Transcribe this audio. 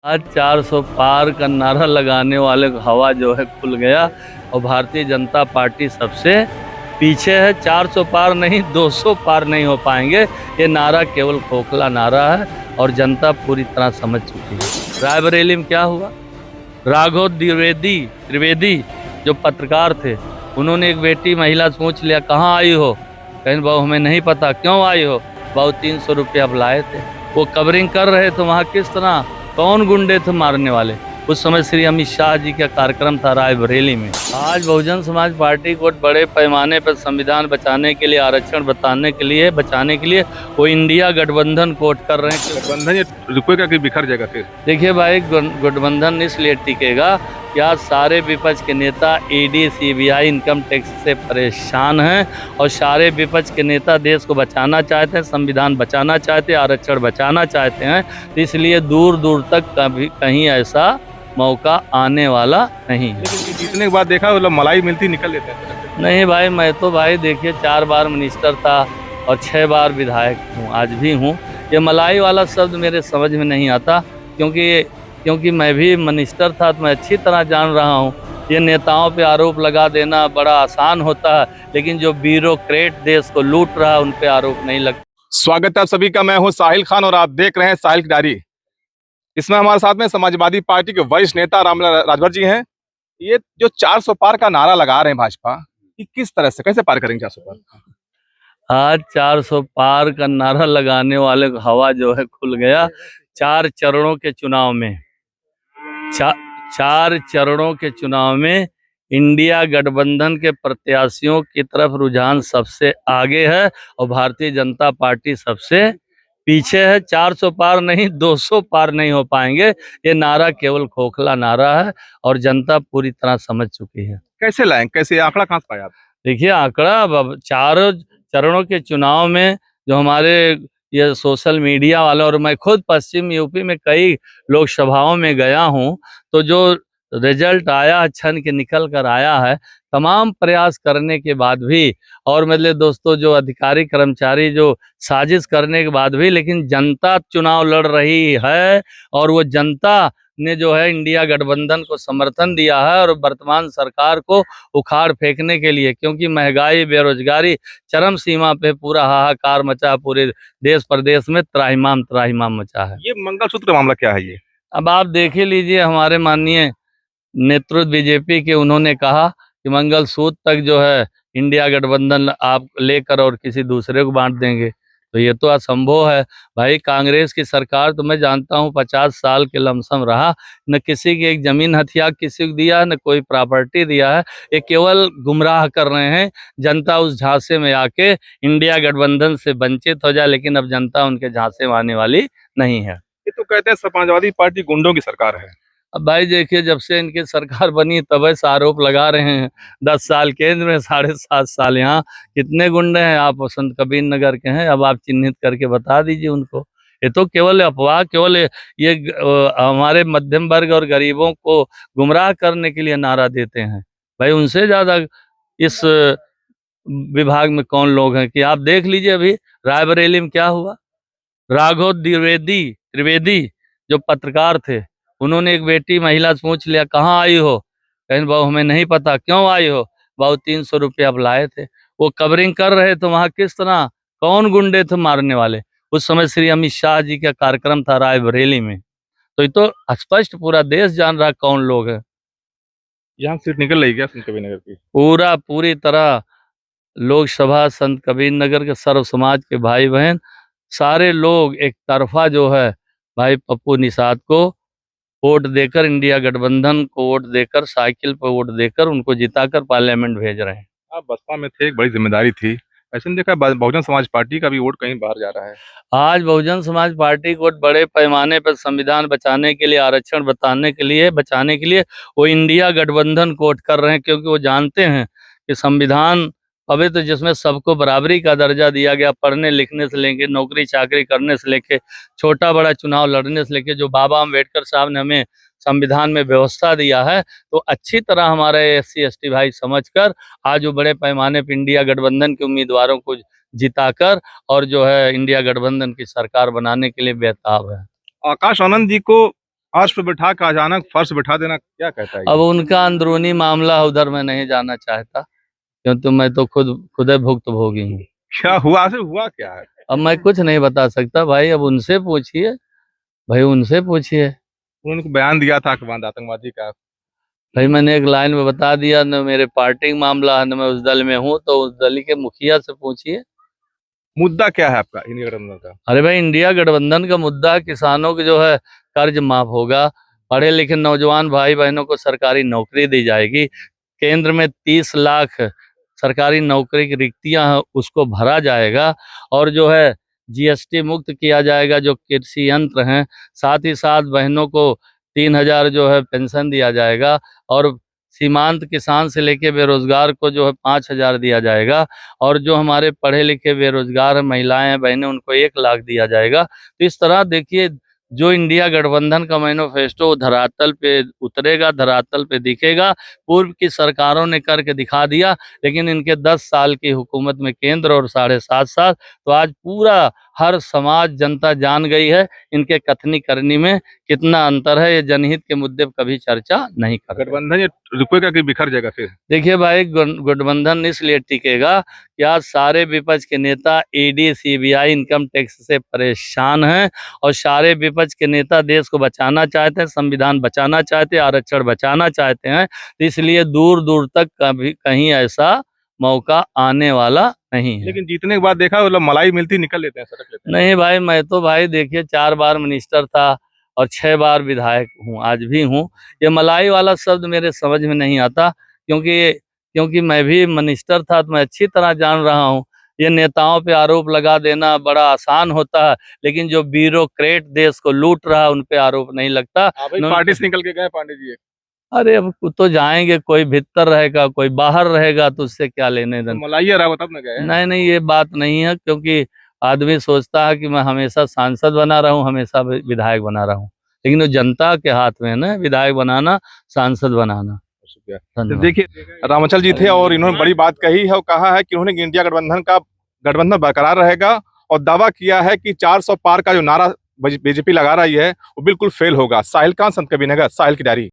आज 400 पार का नारा लगाने वाले को हवा जो है खुल गया और भारतीय जनता पार्टी सबसे पीछे है। 400 पार नहीं, 200 पार नहीं हो पाएंगे। ये नारा केवल खोखला नारा है और जनता पूरी तरह समझ चुकी है। रायबरेली में क्या हुआ? राघव त्रिवेदी जो पत्रकार थे, उन्होंने एक बेटी महिला से पूछ लिया, कहाँ आई हो? कहीं बहू हमें नहीं पता। क्यों आई हो? बहू 300 रुपया अब लाए थे। वो कवरिंग कर रहे थे वहाँ, किस तरह कौन गुंडे थे मारने वाले। उस समय श्री अमित शाह जी का कार्यक्रम था रायबरेली में। आज बहुजन समाज पार्टी को बड़े पैमाने पर संविधान बचाने के लिए, आरक्षण बचाने के लिए वो इंडिया गठबंधन कोट कर रहे हैं। गठबंधन ये रुकेगा कि बिखर जाएगा फिर? देखिए भाई, गठबंधन इसलिए टिकेगा कि आज सारे विपक्ष के नेता ईडी, सीबीआई, इनकम टैक्स से परेशान हैं और सारे विपक्ष के नेता देश को बचाना चाहते हैं, संविधान बचाना चाहते हैं, आरक्षण बचाना चाहते हैं। तो इसलिए दूर दूर तक कहीं ऐसा मौका आने वाला नहीं है। लेकिन जीतने के बाद देखा मतलब मलाई मिलती निकल लेते हैं। नहीं भाई, मैं तो भाई देखिए 4 बार मिनिस्टर था और 6 बार विधायक हूँ, आज भी हूँ। ये मलाई वाला शब्द मेरे समझ में नहीं आता, क्योंकि मैं भी मिनिस्टर था तो मैं अच्छी तरह जान रहा हूँ। ये नेताओं पे आरोप लगा देना बड़ा आसान होता है, लेकिन जो ब्यूरोक्रेट देश को लूट रहा है उन पे आरोप नहीं लगता। स्वागत है आप सभी का, मैं हूं साहिल खान और आप देख रहे हैं साहिल की डायरी। इसमें हमारे साथ में समाजवादी पार्टी के वरिष्ठ नेता रामलाल राजभर जी हैं। ये जो 400 पार का नारा लगा रहे हैं भाजपा, कि किस तरह से कैसे पार करेंगे 400 पार? आज 400 पार का नारा लगाने वाले को हवा जो है खुल गया। 4 चरणों के चुनाव में 4 चरणों के चुनाव में इंडिया गठबंधन के प्रत्याशियों की तरफ रुझान सबसे आगे है और भारतीय जनता पार्टी सबसे पीछे है। 400 पार नहीं, 200 पार नहीं हो पाएंगे। ये नारा केवल खोखला नारा है और जनता पूरी तरह समझ चुकी है। कैसे लाएं, कैसे आंकड़ा कहां से पाया आप? देखिए आंकड़ा, अब 4 चरणों के चुनाव में जो हमारे ये सोशल मीडिया वाले, और मैं खुद पश्चिम यूपी में कई लोकसभाओं में गया हूं, तो जो रिजल्ट आया, छन के निकल कर आया है, तमाम प्रयास करने के बाद भी, और मतलब दोस्तों जो अधिकारी कर्मचारी जो साजिश करने के बाद भी, लेकिन जनता चुनाव लड़ रही है और वो जनता ने जो है इंडिया गठबंधन को समर्थन दिया है और वर्तमान सरकार को उखाड़ फेंकने के लिए, क्योंकि महंगाई, बेरोजगारी चरम सीमा पे पूरा हाहाकार मचा, पूरे देश प्रदेश में त्राहिमाम मचा है। ये मंगलसूत्र का मामला क्या है ये? अब आप देख ही लीजिए, हमारे माननीय नेतृत्व बीजेपी के, उन्होंने कहा कि मंगलसूत्र तक जो है इंडिया गठबंधन आप लेकर और किसी दूसरे को बांट देंगे, तो ये तो असंभव है भाई। कांग्रेस की सरकार तो मैं जानता हूँ 50 साल के लमसम रहा, न किसी की एक जमीन हथिया किसी को दिया, न कोई प्रॉपर्टी दिया है। ये केवल गुमराह कर रहे हैं। जनता उस झांसे में आके इंडिया गठबंधन से वंचित हो जाए, लेकिन अब जनता उनके झांसे में आने वाली नहीं है। ये तो कहते हैं समाजवादी पार्टी गुंडों की सरकार है। अब भाई देखिए, जब से इनकी सरकार बनी तब से आरोप लगा रहे हैं। 10 साल केंद्र में, 7.5 साल यहाँ। कितने गुंडे हैं? आप संत कबीर नगर के हैं, अब आप चिन्हित करके बता दीजिए उनको। ये तो केवल अफवाह, केवल ये हमारे मध्यम वर्ग और गरीबों को गुमराह करने के लिए नारा देते हैं। भाई उनसे ज्यादा इस विभाग में कौन लोग हैं कि आप देख लीजिए। अभी रायबरेली में क्या हुआ? राघव त्रिवेदी जो पत्रकार थे, उन्होंने एक बेटी महिला से पूछ लिया, कहाँ आई हो? कहीं बहू हमें नहीं पता। क्यों आई हो? बहू 300 रुपया अब लाए थे। वो कवरिंग कर रहे थे वहाँ, किस तरह कौन गुंडे थे मारने वाले। उस समय श्री अमित शाह जी का कार्यक्रम था रायबरेली में। तो ये तो स्पष्ट पूरा देश जान रहा कौन लोग है। यहाँ सीट निकल रही क्या संत कबीर नगर की? पूरी तरह लोकसभा संत कबीर नगर के सर्व समाज के भाई बहन सारे लोग एक तरफा जो है भाई पप्पू निषाद को वोट देकर, इंडिया गठबंधन को वोट देकर, साइकिल पर वोट देकर उनको जिताकर पार्लियामेंट भेज रहे हैं। आप बसपा में थे, एक बड़ी जिम्मेदारी थी, ऐसे में देखा बहुजन समाज पार्टी का भी वोट कहीं बाहर जा रहा है। आज बहुजन समाज पार्टी को बड़े पैमाने पर संविधान बचाने के लिए, आरक्षण बचाने के लिए वो इंडिया गठबंधन कोट कर रहे हैं, क्योंकि वो जानते हैं कि संविधान पवित्र, जिसमें सबको बराबरी का दर्जा दिया गया, पढ़ने लिखने से लेके नौकरी चाकरी करने से लेके छोटा बड़ा चुनाव लड़ने से लेके, जो बाबा अम्बेडकर साहब ने हमें संविधान में व्यवस्था दिया है, तो अच्छी तरह हमारे SC ST भाई समझकर आज वो बड़े पैमाने पर इंडिया गठबंधन के उम्मीदवारों को जिताकर और जो है इंडिया गठबंधन की सरकार बनाने के लिए बेताब है। आकाश आनंद जी को फर्श पे बिठा कर अचानक फर्श बिठा देना क्या कहता है अब उनका अंदरूनी मामला है, उधर मैं नहीं जाना चाहता, क्योंकि मैं तो खुद भुक्तभोगी हूँ। क्या हुआ आखिर हुआ क्या है अब मैं कुछ नहीं बता सकता भाई, अब उनसे पूछिए, भाई उनसे पूछिए। उन्होंने बयान दिया था आतंकवादी का भाई मैंने एक लाइन में बता दिया, न मेरे पार्टी का मामला है, न मैं उस दल में हूँ, तो उस दल के मुखिया से पूछिए। मुद्दा क्या है आपका इंडिया गठबंधन का अरे भाई, इंडिया गठबंधन का मुद्दा किसानों के जो है कर्ज माफ होगा, पढ़े लिखे नौजवान भाई बहनों को सरकारी नौकरी दी जाएगी, केंद्र में 30 लाख सरकारी नौकरी की रिक्तियां हैं उसको भरा जाएगा, और जो है जीएसटी मुक्त किया जाएगा जो कृषि यंत्र हैं, साथ ही साथ बहनों को 3,000 जो है पेंशन दिया जाएगा, और सीमांत किसान से लेके बेरोजगार को जो है 5,000 दिया जाएगा, और जो हमारे पढ़े लिखे बेरोजगार महिलाएं हैं बहनें उनको 1 लाख दिया जाएगा। तो इस तरह देखिए, जो इंडिया गठबंधन का मैनिफेस्टो धरातल पे उतरेगा, धरातल पे दिखेगा। पूर्व की सरकारों ने करके दिखा दिया, लेकिन इनके 10 साल की हुकूमत में केंद्र और 7.5 साल, तो आज पूरा हर समाज जनता जान गई है इनके कथनी करनी में कितना अंतर है। ये जनहित के मुद्दे पर कभी चर्चा नहीं करते। गठबंधन ये रुकेगा कि बिखर जाएगा फिर देखिए भाई, गठबंधन इसलिए टिकेगा कि आज सारे विपक्ष के नेता ईडी सीबीआई इनकम टैक्स से परेशान हैं, और सारे विपक्ष के नेता देश को बचाना चाहते हैं, संविधान बचाना चाहते हैं, आरक्षण बचाना चाहते हैं, तो इसलिए दूर दूर तक कभी कहीं ऐसा मौका आने वाला नहीं है। लेकिन जीतने के बाद देखा मतलब मलाई मिलती निकल लेते हैं सटक लेते हैं नहीं भाई, मैं तो भाई देखिए 4 बार मिनिस्टर था और 6 बार विधायक हूँ, आज भी हूँ। ये मलाई वाला शब्द मेरे समझ में नहीं आता, क्योंकि मैं भी मिनिस्टर था, तो मैं अच्छी तरह जान रहा हूँ। ये नेताओं पे आरोप लगा देना बड़ा आसान होता है, लेकिन जो ब्यूरोक्रेट देश को लूट रहा है उन पे आरोप नहीं लगता। पार्टी से निकल के गए पांडे जी अरे अब तो जाएंगे, कोई भीतर रहेगा कोई बाहर रहेगा, तो उससे क्या लेने देना। मलाई रहा तब न गए नहीं, ये बात नहीं है, क्योंकि आदमी सोचता है कि मैं हमेशा सांसद बना रहूं, हमेशा विधायक बना रहूं, लेकिन वो जनता के हाथ में है ना, विधायक बनाना, सांसद बनाना। तो देखिए रामाचल जी थे और इन्होंने बड़ी बात कही है और कहा है कि उन्होंने इंडिया गठबंधन बरकरार रहेगा, और दावा किया है कि 400 पार का जो नारा बीजेपी लगा रही है वो बिल्कुल फेल होगा। साहिल खान, संत कबीर नगर, साहिल की डायरी।